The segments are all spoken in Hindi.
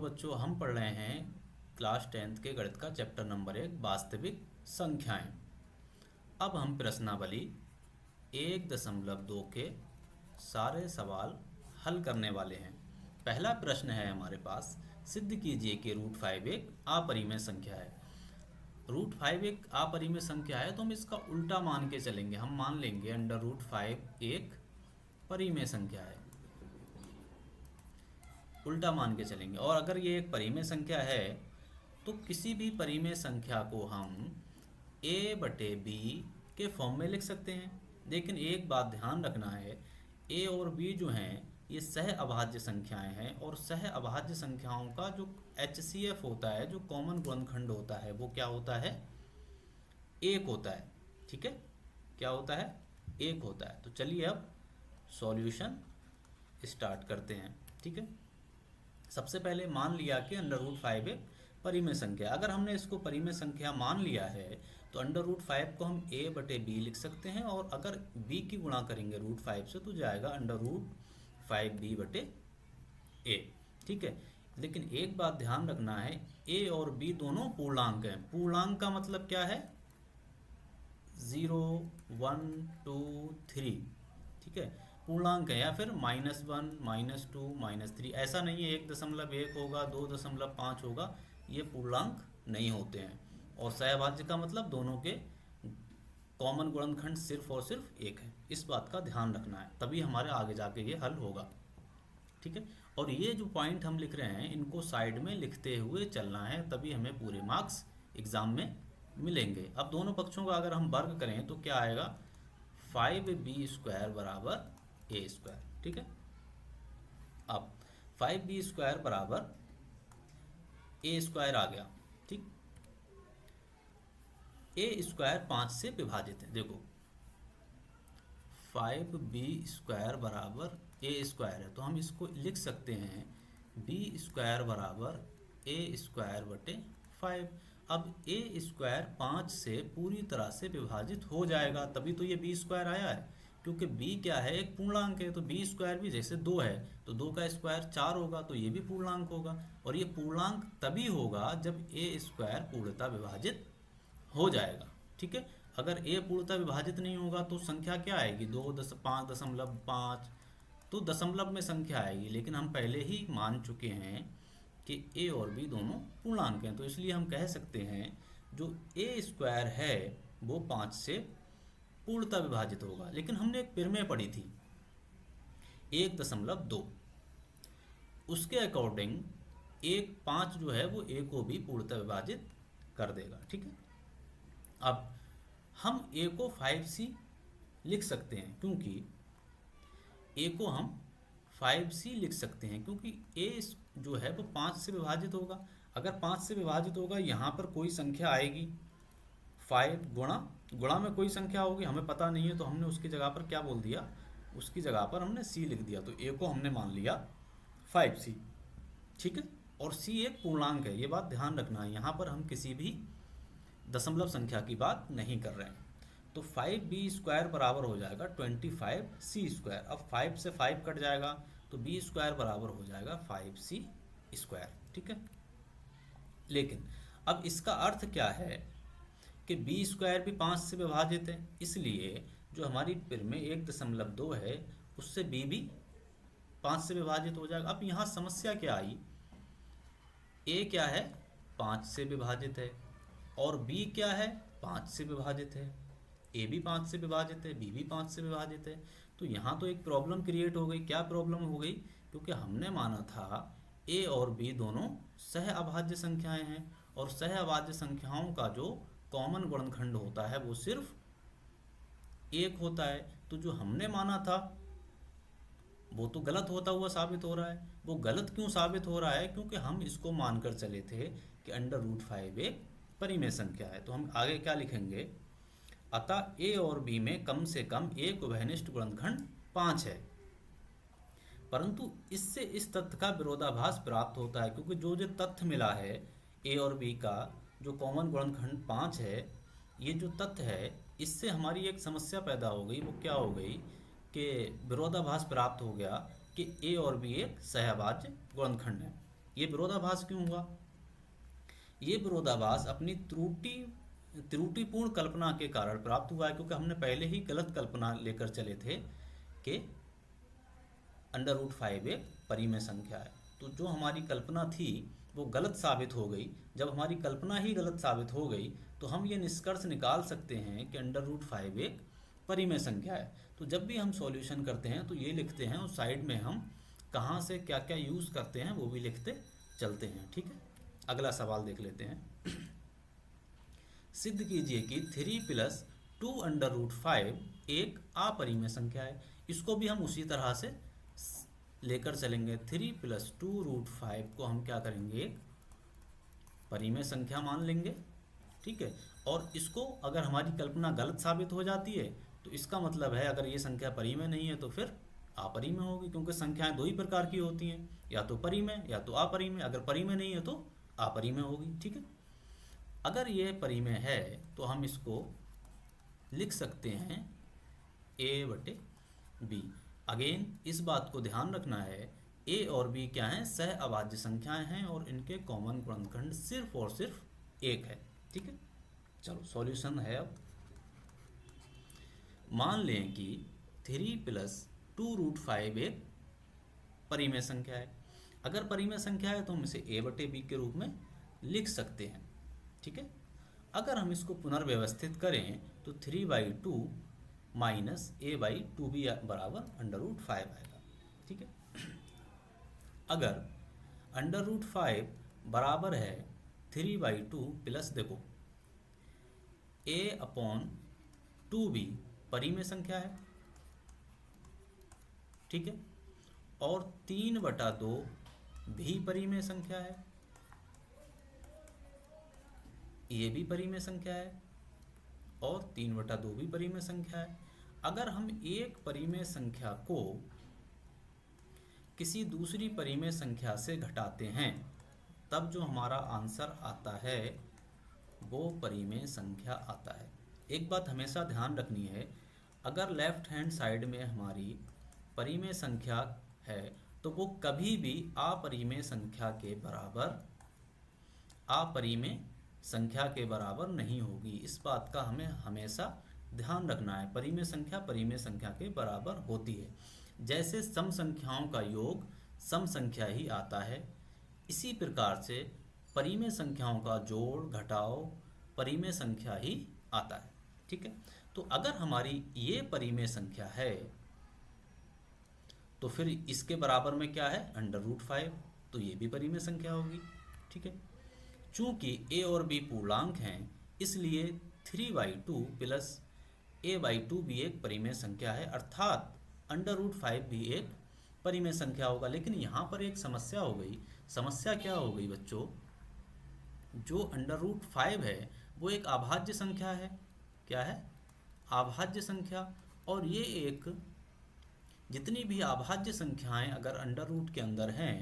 बच्चों हम पढ़ रहे हैं क्लास 10th के गणित का चैप्टर नंबर 1 वास्तविक संख्याएं। अब हम प्रश्नावली 1.2 के सारे सवाल हल करने वाले हैं। पहला प्रश्न है हमारे पास, सिद्ध कीजिए कि √5 एक अपरिमेय संख्या है। √5 एक अपरिमेय संख्या है तो हम इसका उल्टा मान के चलेंगे। हम मान लेंगे √5 एक परिमेय संख्या है, उल्टा मान के चलेंगे। और अगर ये एक परिमेय संख्या है तो किसी भी परिमेय संख्या को हम a/b के फॉर्म में लिख सकते हैं। लेकिन एक बात ध्यान रखना है, a और b जो हैं ये सह अभाज्य संख्याएं हैं, और सह अभाज्य संख्याओं का जो HCF होता है, जो कॉमन गुणनखंड होता है, वो क्या होता है? 1 होता है। ठीक है, क्या होता है? 1 होता है। तो चलिए अब सॉल्यूशन स्टार्ट करते हैं। ठीक है, सबसे पहले मान लिया कि √5 एक परिमेय संख्या। अगर हमने इसको परिमेय संख्या मान लिया है तो √5 को हम a/b लिख सकते हैं, और अगर b की गुणा करेंगे √5 से तो जाएगा √5b/a। ठीक है, लेकिन एक बात ध्यान रखना है, a और b दोनों पूर्णांक हैं। पूर्णांक का मतलब क्या है? 0, 1, 2, 3। ठीक है, पूर्णांक है, या फिर -1, -2, -3। ऐसा नहीं है 1.1 होगा, 2.5 होगा, ये पूर्णांक नहीं होते हैं। और सहभाज्य का मतलब दोनों के कॉमन गुणनखंड सिर्फ और सिर्फ 1 है। इस बात का ध्यान रखना है, तभी हमारे आगे जाके ये हल होगा। ठीक है, और ये जो पॉइंट हम लिख रहे हैं इनको साइड में लिखते हुए चलना है, तभी हमें पूरे मार्क्स एग्जाम में मिलेंगे। अब दोनों पक्षों का अगर हम वर्ग करें तो क्या आएगा? 5b² बराबर a²। ठीक है, अब 5b² बराबर a² आ गया। ठीक, a² 5 से विभाजित है। देखो 5b² बराबर a² है, तो हम इसको लिख सकते हैं b² बराबर a²/5। अब a² 5 से पूरी तरह से विभाजित हो जाएगा, तभी तो ये b² आया है। क्योंकि b क्या है? एक पूर्णांक है, तो b² भी जैसे 2 है तो 2 का स्क्वायर 4 होगा, तो ये भी पूर्णांक होगा। और ये पूर्णांक तभी होगा जब a² पूर्णतः विभाजित हो जाएगा। ठीक है, अगर a पूर्णतः विभाजित नहीं होगा तो संख्या क्या आएगी? 5.5, तो दशमलव में संख्या आएगी। लेकिन हम पहले ही मान चुके हैं कि a और b दोनों पूर्णांक हैं, तो इसलिए हम कह सकते हैं जो a² है वो 5 से पूर्णतः विभाजित होगा। लेकिन हमने एक परिमेय पढ़ी थी 1.2, उसके अकॉर्डिंग 5 जो है वो a को भी पूर्णतः विभाजित कर देगा। ठीक है, अब हम a को 5c लिख सकते हैं, क्योंकि a को हम 5c लिख सकते हैं क्योंकि a जो है वो 5 से विभाजित होगा। अगर 5 से विभाजित होगा, यहाँ पर कोई संख्या आएगी, 5 गुणा में कोई संख्या होगी, हमें पता नहीं है, तो हमने उसकी जगह पर क्या बोल दिया? उसकी जगह पर हमने c लिख दिया। तो a को हमने मान लिया 5c। ठीक है, और c एक पूर्णांक है, ये बात ध्यान रखना है। यहाँ पर हम किसी भी दशमलव संख्या की बात नहीं कर रहे हैं। तो 5b² बराबर हो जाएगा 25c²। अब 5 से 5 कट जाएगा तो b² बराबर हो जाएगा 5c²। ठीक है, लेकिन अब इसका अर्थ क्या है कि b² भी 5 से विभाजित है, इसलिए जो हमारी परिमेय 1.2 है उससे b भी 5 से विभाजित हो जाएगा। अब यहाँ समस्या क्या आई? a क्या है? 5 से विभाजित है, और b क्या है? 5 से विभाजित है। a भी 5 से विभाजित है, b भी 5 से विभाजित है। तो यहाँ तो एक प्रॉब्लम क्रिएट हो गई। क्या प्रॉब्लम हो गई? क्योंकि हमने माना था a और b दोनों सह अभाज्य संख्याएं हैं, और सह अभाज्य संख्याओं का जो कॉमन गुणनखंड होता है वो सिर्फ 1 होता है। तो जो हमने माना था वो तो गलत होता हुआ साबित हो रहा है। वो गलत क्यों साबित हो रहा है? क्योंकि हम इसको मानकर चले थे कि √5 एक परिमेय संख्या है। तो हम आगे क्या लिखेंगे? अतः a और b में कम से कम एक उभयनिष्ठ गुणनखंड 5 है। परंतु इससे इस तथ्य का विरोधाभास प्राप्त होता है, क्योंकि जो तथ्य मिला है a और b का जो कॉमन गुणनखंड 5 है, ये जो तथ्य है इससे हमारी एक समस्या पैदा हो गई। वो क्या हो गई कि विरोधाभास प्राप्त हो गया कि a और b एक सहअभाज्य गुणनखंड है। ये विरोधाभास क्यों हुआ? ये विरोधाभास अपनी त्रुटिपूर्ण कल्पना के कारण प्राप्त हुआ है, क्योंकि हमने पहले ही गलत कल्पना लेकर चले थे कि √5 एक परिमेय संख्या है। तो जो हमारी कल्पना थी वो गलत साबित हो गई। जब हमारी कल्पना ही गलत साबित हो गई तो हम ये निष्कर्ष निकाल सकते हैं कि √5 एक परिमेय संख्या है। तो जब भी हम सॉल्यूशन करते हैं तो ये लिखते हैं, और साइड में हम कहाँ से क्या क्या यूज़ करते हैं वो भी लिखते चलते हैं। ठीक है, अगला सवाल देख लेते हैं। सिद्ध कीजिए कि 3 + 2√5 एक अपरिमेय संख्या है। इसको भी हम उसी तरह से लेकर चलेंगे। 3 + 2√5 को हम क्या करेंगे, एक परिमेय संख्या मान लेंगे। ठीक है, और इसको अगर हमारी कल्पना गलत साबित हो जाती है तो इसका मतलब है अगर ये संख्या परिमेय नहीं है तो फिर अपरिमेय होगी, क्योंकि संख्याएं दो ही प्रकार की होती हैं, या तो परिमेय या तो अपरिमेय। अगर परिमेय नहीं है तो अपरिमेय होगी। ठीक है, अगर ये परिमेय है तो हम इसको लिख सकते हैं a/b। अगेन इस बात को ध्यान रखना है, a और b क्या हैं, सह अभाज्य संख्याएं हैं और इनके कॉमन गुणनखंड सिर्फ और सिर्फ एक है। ठीक है, चलो सॉल्यूशन है। अब मान लें कि 3 + 2√5 एक परिमेय संख्या है। अगर परिमेय संख्या है तो हम इसे a/b के रूप में लिख सकते हैं। ठीक है, अगर हम इसको पुनर्व्यवस्थित करें तो 3/2 - a/2b = √5 आएगा। ठीक है, अगर √5 बराबर है 3/2 प्लस, देखो a/2b परिमेय संख्या है। ठीक है, और 3/2 भी परिमेय संख्या है, ये भी परिमेय संख्या है, और 3/2 भी परिमेय संख्या है। अगर हम एक परिमेय संख्या को किसी दूसरी परिमेय संख्या से घटाते हैं तब जो हमारा आंसर आता है वो परिमेय संख्या आता है। एक बात हमेशा ध्यान रखनी है, अगर लेफ्ट हैंड साइड में हमारी परिमेय संख्या है तो वो कभी भी अपरिमेय संख्या के बराबर नहीं होगी। इस बात का हमें हमेशा ध्यान रखना है। परिमेय संख्या के बराबर होती है। जैसे सम संख्याओं का योग सम संख्या ही आता है, इसी प्रकार से परिमेय संख्याओं का जोड़ घटाव परिमेय संख्या ही आता है। ठीक है, तो अगर हमारी ये परिमेय संख्या है तो फिर इसके बराबर में क्या है, √5, तो ये भी परिमेय संख्या होगी। ठीक है, चूंकि a और b पूर्णांक हैं इसलिए 3/2 प्लस a/2 भी एक परिमेय संख्या है, अर्थात √5 भी एक परिमेय संख्या होगा। लेकिन यहाँ पर एक समस्या हो गई। समस्या क्या हो गई बच्चों, जो √5 है वो एक अभाज्य संख्या है। क्या है, अभाज्य संख्या। और ये एक, जितनी भी अभाज्य संख्याएं अगर √ के अंदर हैं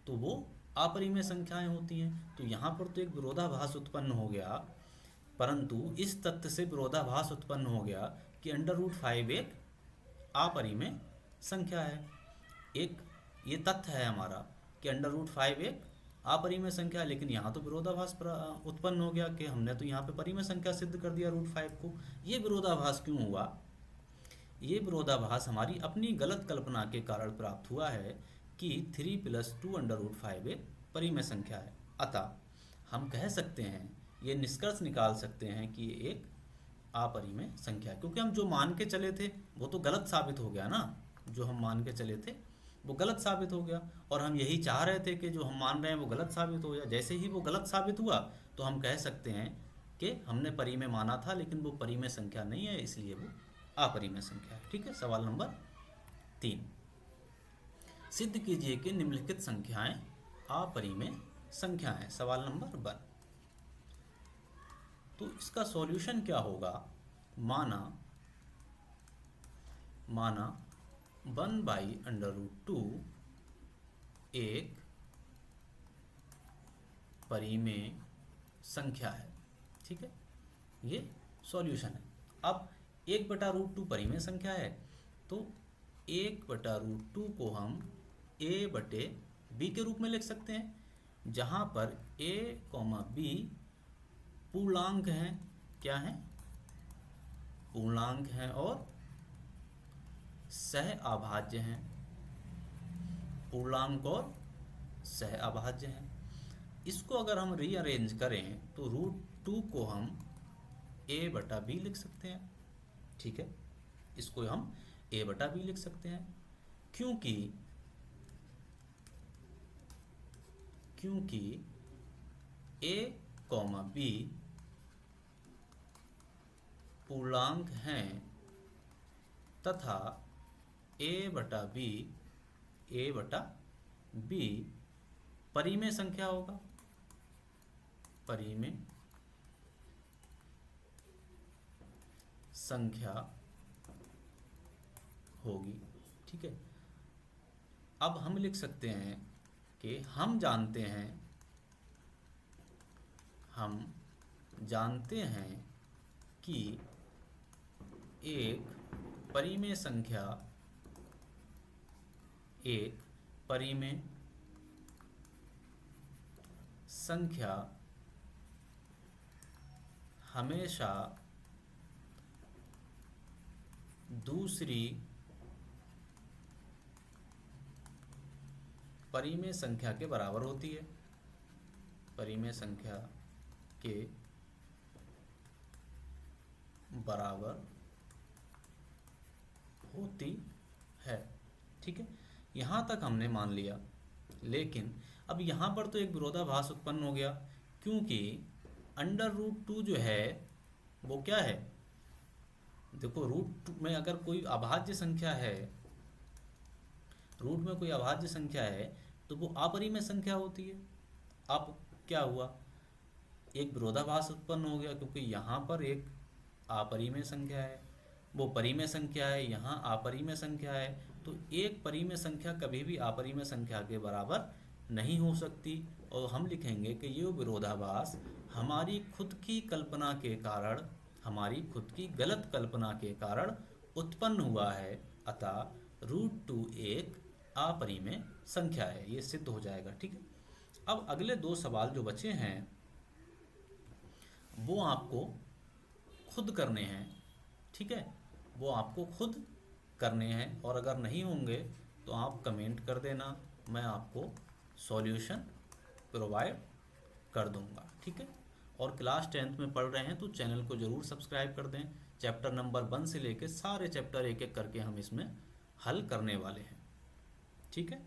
तो वो अपरिमेय संख्याएं होती हैं। तो यहाँ पर तो एक विरोधाभास उत्पन्न हो गया, परंतु इस तथ्य से विरोधाभास उत्पन्न हो गया कि √5 एक अपरिमेय संख्या है। एक ये तथ्य है हमारा कि √5 एक अपरिमेय संख्या है, लेकिन यहाँ तो विरोधाभास उत्पन्न हो गया कि हमने तो यहाँ पे परिमेय संख्या सिद्ध कर दिया √5 को। ये विरोधाभास क्यों हुआ? ये विरोधाभास हमारी अपनी गलत कल्पना के कारण प्राप्त हुआ है कि 3 + 2√5 एक परिमेय संख्या है। अतः हम कह सकते हैं, ये निष्कर्ष निकाल सकते हैं कि ये एक अपरिमेय संख्या है, क्योंकि हम जो मान के चले थे वो तो गलत साबित हो गया ना। जो हम मान के चले थे वो गलत साबित हो गया, और हम यही चाह रहे थे कि जो हम मान रहे हैं वो गलत साबित हो जाए। जैसे ही वो गलत साबित हुआ तो हम कह सकते हैं कि हमने परिमेय माना था लेकिन वो परिमेय संख्या नहीं है, इसलिए वो अपरिमेय संख्या है। ठीक है, सवाल नंबर 3, सिद्ध कीजिए कि निम्नलिखित संख्याएं अपरिमेय संख्या है। सवाल नंबर 1, तो इसका सॉल्यूशन क्या होगा? माना 1/√2 एक परिमेय संख्या है। ठीक है, ये सॉल्यूशन है। अब 1/√2 परिमेय संख्या है तो 1/√2 को हम a/b के रूप में लिख सकते हैं। जहाँ पर a, b पूर्णांक हैं। क्या हैं? पूर्णांक हैं और सह अभाज्य हैं। पूर्णांक और सह अभाज्य हैं। इसको अगर हम रीअरेंज करें तो √2 को हम a/b लिख सकते हैं। ठीक है, इसको हम a/b लिख सकते हैं, क्योंकि a, b पूर्णांक हैं तथा a/b परिमेय संख्या होगा। परिमेय संख्या होगी। ठीक है, अब हम लिख सकते हैं कि हम जानते हैं कि एक परिमेय संख्या हमेशा दूसरी परिमेय संख्या के बराबर होती है। परिमेय संख्या के बराबर होती है। ठीक है, यहाँ तक हमने मान लिया, लेकिन अब यहाँ पर तो एक विरोधाभास उत्पन्न हो गया, क्योंकि √2 जो है वो क्या है? देखो, रूट में अगर कोई अभाज्य संख्या है, रूट में कोई अभाज्य संख्या है तो वो अपरिमेय संख्या होती है। अब क्या हुआ? एक विरोधाभास उत्पन्न हो गया, क्योंकि यहाँ पर एक अपरिमेय संख्या है, वो परिमेय संख्या है, यहाँ अपरिमेय संख्या है, तो एक परिमेय संख्या कभी भी अपरिमेय संख्या के बराबर नहीं हो सकती। और हम लिखेंगे कि ये विरोधाभास हमारी खुद की कल्पना के कारण, हमारी खुद की गलत कल्पना के कारण उत्पन्न हुआ है, अतः √2 एक अपरिमेय संख्या है। ये सिद्ध हो जाएगा। ठीक है, अब अगले 2 सवाल जो बचे हैं वो आपको खुद करने हैं। ठीक है, वो आपको खुद करने हैं, और अगर नहीं होंगे तो आप कमेंट कर देना, मैं आपको सॉल्यूशन प्रोवाइड कर दूंगा। ठीक है, और क्लास 10th में पढ़ रहे हैं तो चैनल को ज़रूर सब्सक्राइब कर दें। चैप्टर नंबर 1 से लेकर सारे चैप्टर एक एक करके हम इसमें हल करने वाले हैं। ठीक है।